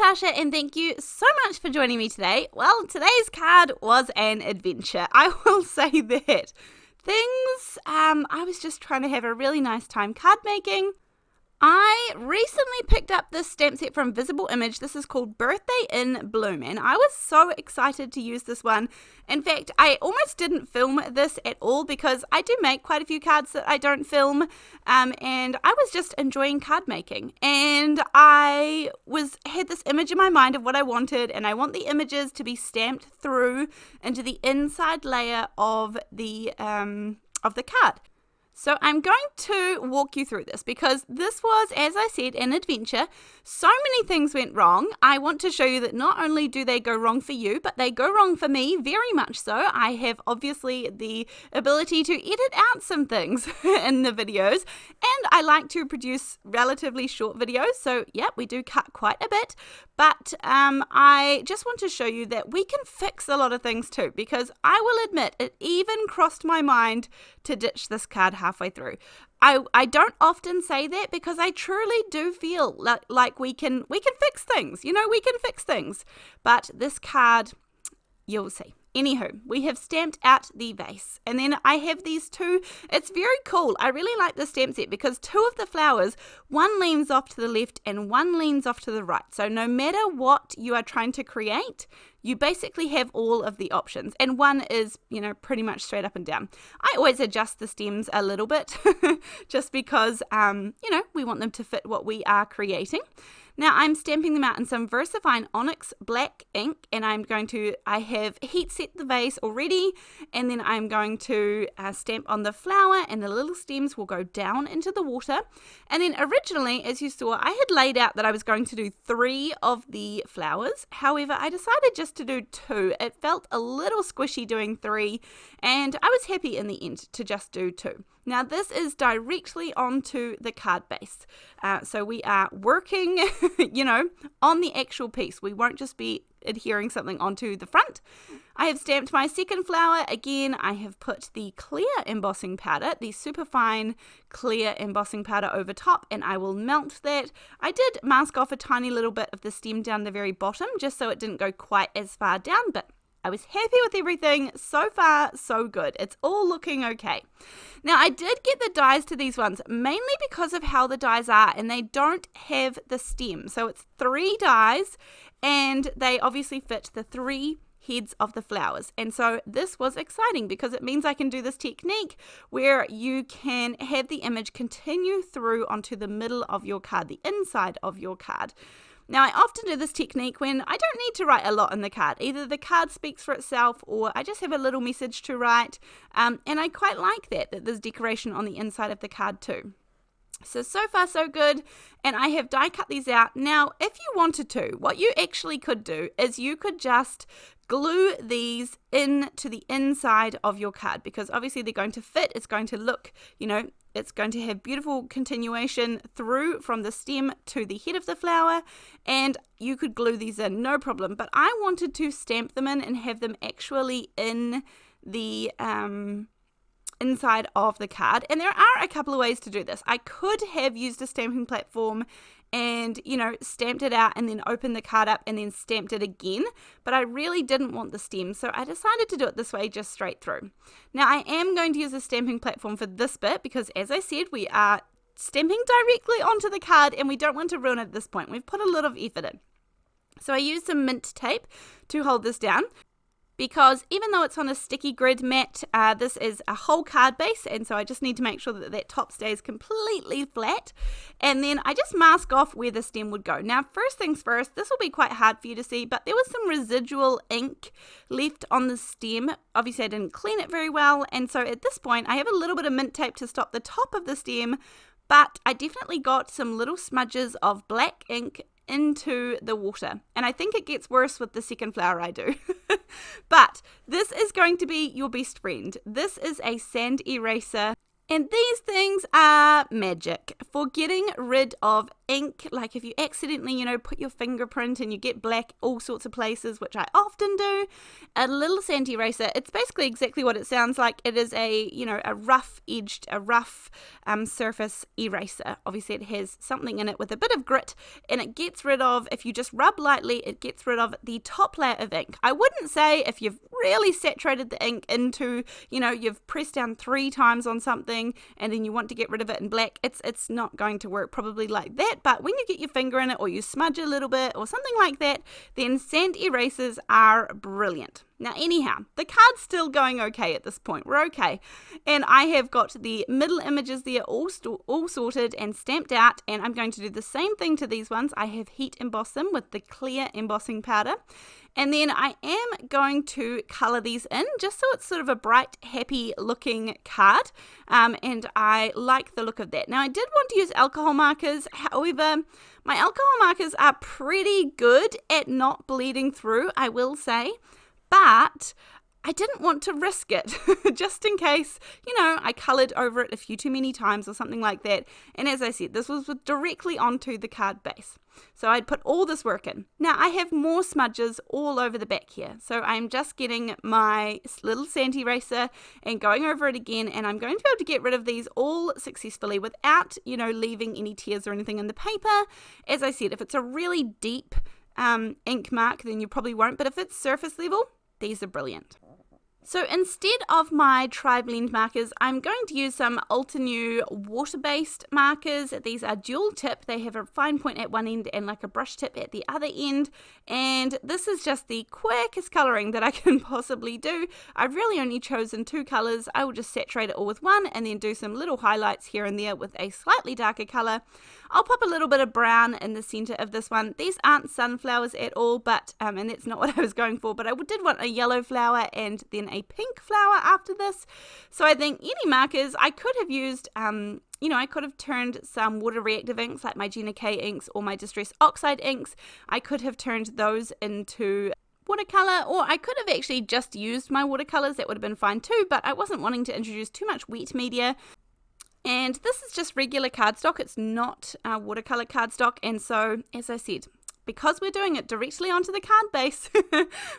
Natasha, and thank you so much for joining me today. Well, today's card was an adventure, I will say that. I was just trying to have a really nice time card making. I recently picked up this stamp set from Visible Image. This is called Birthday in Bloom, and I was so excited to use this one. In fact, I almost didn't film this at all because I do make quite a few cards that I don't film, and I was just enjoying card making. And I had this image in my mind of what I wanted, and I want the images to be stamped through into the inside layer of the card. So I'm going to walk you through this because this was, as I said, an adventure. So many things went wrong. I want to show you that not only do they go wrong for you, but they go wrong for me very much so. I have obviously the ability to edit out some things in the videos, and I like to produce relatively short videos. So yeah, we do cut quite a bit, but I just want to show you that we can fix a lot of things too, because I will admit it even crossed my mind to ditch this card halfway through. I don't often say that because I truly do feel like we can fix things. We can fix things. But this card, you'll see. Anywho, we have stamped out the vase, and then I have these two. It's very cool. I really like this stamp set because two of the flowers, one leans off to the left and one leans off to the right. So no matter what you are trying to create, you basically have all of the options, and one is, pretty much straight up and down. I always adjust the stems a little bit just because, we want them to fit what we are creating. Now I'm stamping them out in some VersaFine Onyx black ink, and I have heat set the vase already, and then I'm going to stamp on the flower, and the little stems will go down into the water. And then originally, as you saw, I had laid out that I was going to do 3 of the flowers. However, I decided just to do 2. It felt a little squishy doing 3, and I was happy in the end to just do 2. Now this is directly onto the card base. So we are working, on the actual piece. We won't just be adhering something onto the front. I have stamped my second flower. Again, I have put the clear embossing powder, the super fine clear embossing powder over top, and I will melt that. I did mask off a tiny little bit of the stem down the very bottom just so it didn't go quite as far down, but I was happy with everything. So far, so good. It's all looking okay. Now, I did get the dies to these ones mainly because of how the dies are, and they don't have the stem. So it's 3 dies, and they obviously fit the 3 heads of the flowers. And so this was exciting because it means I can do this technique where you can have the image continue through onto the middle of your card, the inside of your card. Now, I often do this technique when I don't need to write a lot in the card. Either the card speaks for itself or I just have a little message to write. And I quite like that there's decoration on the inside of the card too. So far so good, and I have die cut these out. Now, if you wanted to, what you actually could do is you could just glue these into the inside of your card, because obviously they're going to fit. It's going to look, it's going to have beautiful continuation through from the stem to the head of the flower, and you could glue these in, no problem. But I wanted to stamp them in and have them actually in the inside of the card, and there are a couple of ways to do this. I could have used a stamping platform and stamped it out and then opened the card up and then stamped it again, but I really didn't want the stem, so I decided to do it this way, just straight through. Now I am going to use a stamping platform for this bit because, as I said, we are stamping directly onto the card and we don't want to ruin it at this point. We've put a lot of effort in. So I used some mint tape to hold this down, because even though it's on a sticky grid mat, this is a whole card base, and so I just need to make sure that top stays completely flat. And then I just mask off where the stem would go. Now, first things first, this will be quite hard for you to see, but there was some residual ink left on the stem. Obviously, I didn't clean it very well, and so at this point, I have a little bit of mint tape to stop the top of the stem, but I definitely got some little smudges of black ink into the water, and I think it gets worse with the second flower I do. But this is going to be your best friend. This is a sand eraser, and these things are magic for getting rid of ink, like if you accidentally, put your fingerprint and you get black all sorts of places, which I often do, a little sand eraser, it's basically exactly what it sounds like. It is a rough surface eraser. Obviously it has something in it with a bit of grit, and it gets rid of, if you just rub lightly, it gets rid of the top layer of ink. I wouldn't say if you've really saturated the ink into, you've pressed down 3 times on something and then you want to get rid of it in black, it's not going to work probably like that. But when you get your finger in it, or you smudge a little bit or something like that, then sand erasers are brilliant. Now anyhow, the card's still going okay at this point. We're okay. And I have got the middle images there all sorted and stamped out, and I'm going to do the same thing to these ones. I have heat embossed them with the clear embossing powder. And then I am going to colour these in, just so it's sort of a bright, happy looking card. And I like the look of that. Now I did want to use alcohol markers, however, my alcohol markers are pretty good at not bleeding through, I will say. But I didn't want to risk it, just in case, I coloured over it a few too many times or something like that. And as I said, this was directly onto the card base. So I'd put all this work in. Now I have more smudges all over the back here. So I'm just getting my little sand eraser and going over it again. And I'm going to be able to get rid of these all successfully without, leaving any tears or anything in the paper. As I said, if it's a really deep ink mark, then you probably won't. But if it's surface level, these are brilliant. So instead of my tri-blend markers, I'm going to use some Altenew water-based markers. These are dual tip. They have a fine point at one end and like a brush tip at the other end. And this is just the quickest colouring that I can possibly do. I've really only chosen 2 colours. I will just saturate it all with one and then do some little highlights here and there with a slightly darker colour. I'll pop a little bit of brown in the centre of this one. These aren't sunflowers at all, but and that's not what I was going for, but I did want a yellow flower and then a pink flower after this. So I think any markers, I could have used, I could have turned some water reactive inks like my Gina K inks or my Distress Oxide inks. I could have turned those into watercolor, or I could have actually just used my watercolors. That would have been fine too, but I wasn't wanting to introduce too much wet media. And this is just regular cardstock. It's not watercolor cardstock. And so, as I said, because we're doing it directly onto the card base,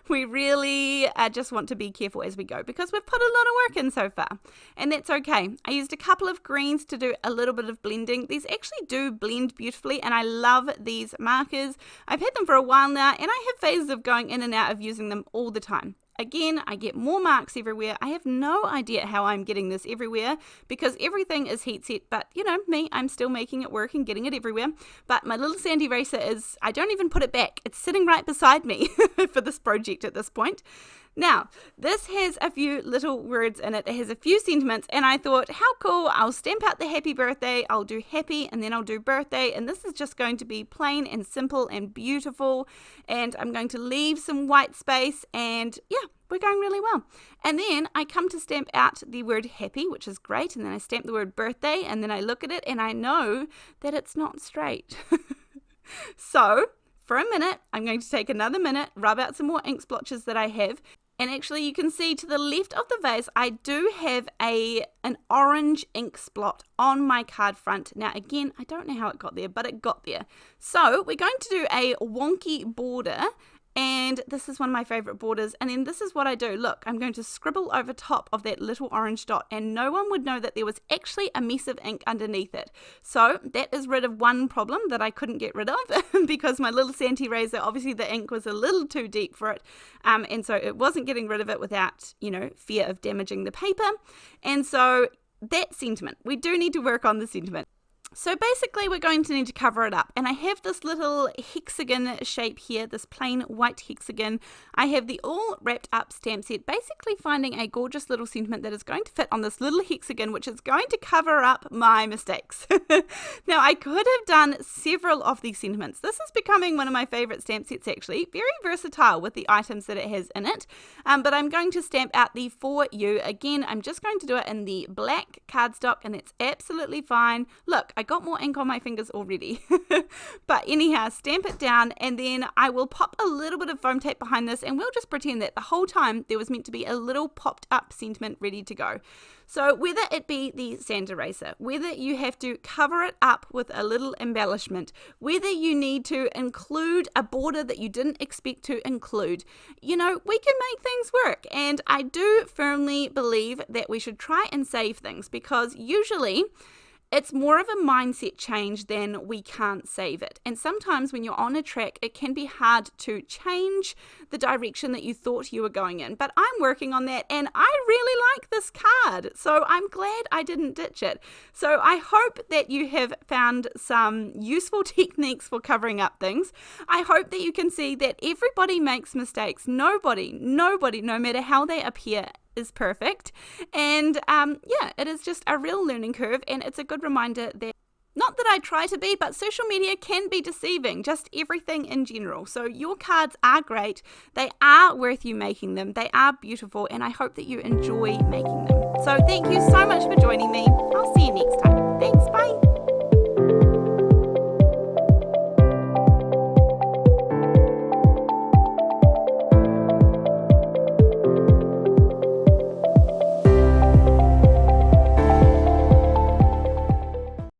we really just want to be careful as we go, because we've put a lot of work in so far. And that's okay. I used a couple of greens to do a little bit of blending. These actually do blend beautifully, and I love these markers. I've had them for a while now, and I have phases of going in and out of using them all the time. Again, I get more marks everywhere. I have no idea how I'm getting this everywhere, because everything is heat set, but me, I'm still making it work and getting it everywhere. But my little sand eraser I don't even put it back. It's sitting right beside me for this project at this point. Now, this has a few little words in it. It has a few sentiments, and I thought, how cool, I'll stamp out the happy birthday, I'll do happy, and then I'll do birthday, and this is just going to be plain and simple and beautiful, and I'm going to leave some white space, and yeah, we're going really well. And then I come to stamp out the word happy, which is great, and then I stamp the word birthday, and then I look at it, and I know that it's not straight. So, for a minute, I'm going to take another minute, rub out some more ink splotches that I have. And actually you can see to the left of the vase, I do have an orange ink splot on my card front. Now again, I don't know how it got there, but it got there. So we're going to do a wonky border, and this is one of my favorite borders. And then this is what I do. Look, I'm going to scribble over top of that little orange dot, and no one would know that there was actually a mess of ink underneath it. So that is rid of one problem that I couldn't get rid of because my little sand eraser, obviously the ink was a little too deep for it. And so it wasn't getting rid of it without, fear of damaging the paper. And so that sentiment, we do need to work on the sentiment. So basically we're going to need to cover it up, and I have this little hexagon shape here, this plain white hexagon. I have the all wrapped up stamp set, basically finding a gorgeous little sentiment that is going to fit on this little hexagon, which is going to cover up my mistakes. Now I could have done several of these sentiments. This is becoming one of my favorite stamp sets actually, very versatile with the items that it has in it, but I'm going to stamp out the For You. Again, I'm just going to do it in the black cardstock, and it's absolutely fine. Look, I got more ink on my fingers already. But anyhow, stamp it down, and then I will pop a little bit of foam tape behind this, and we'll just pretend that the whole time there was meant to be a little popped up sentiment ready to go. So whether it be the sand eraser, whether you have to cover it up with a little embellishment, whether you need to include a border that you didn't expect to include, we can make things work. And I do firmly believe that we should try and save things, because usually it's more of a mindset change than we can't save it. And sometimes when you're on a track, it can be hard to change the direction that you thought you were going in. But I'm working on that, and I really like this card. So I'm glad I didn't ditch it. So I hope that you have found some useful techniques for covering up things. I hope that you can see that everybody makes mistakes. Nobody, no matter how they appear, is perfect. And it is just a real learning curve, and it's a good reminder that, not that I try to be, but social media can be deceiving, just everything in general. So your cards are great, they are worth you making them, they are beautiful, and I hope that you enjoy making them. So thank you so much for joining me.